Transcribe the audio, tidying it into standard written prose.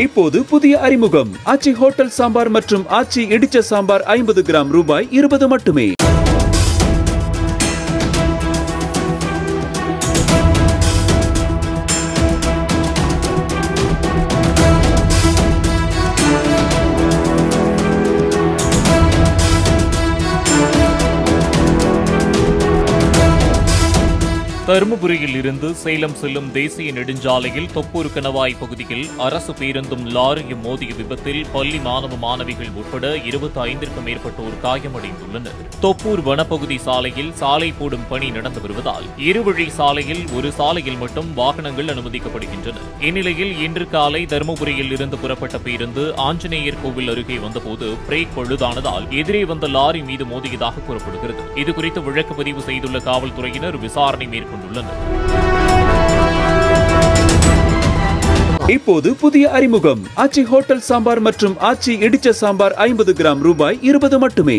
இப்போது புதிய அறிமுகம் ஆச்சி ஹோட்டல் சாம்பார் மற்றும் ஆச்சி இடிச்ச சாம்பார் 50 கிராம் ரூபாய் 20 மட்டுமே. தருமபுரியில் இருந்து சேலம் செல்லும் தேசிய நெடுஞ்சாலையில் தொப்பூர் கணவாய் பகுதியில் அரசு பேருந்தும் லாரியும் மோதிய விபத்தில் பள்ளி மாணவ மாணவிகள் உட்பட 25க்கும் மேற்பட்டோர் காயமடைந்துள்ளனர். தொப்பூர் வனப்பகுதி சாலையில் சாலை போடும் பணி நடந்து வருவதால் இருவழி சாலையில் ஒரு சாலையில் மட்டும் வாகனங்கள் அனுமதிக்கப்படுகின்றன. இந்நிலையில் இன்று காலை தருமபுரியில் இருந்து புறப்பட்ட பேருந்து ஆஞ்சநேயர் கோவில் அருகே வந்தபோது பிரேக் பழுதானதால் எதிரே வந்த லாரி மீது மோதியதாக கூறப்படுகிறது. இதுகுறித்து வழக்கு பதிவு செய்துள்ள காவல்துறையினர் விசாரணை மேற்கொண்டுள்ளனர். இப்போது புதிய அறிமுகம் ஆச்சி ஹோட்டல் சாம்பார் மற்றும் ஆச்சி இடிச்ச சாம்பார் 50 கிராம் ரூபாய் 20 மட்டுமே.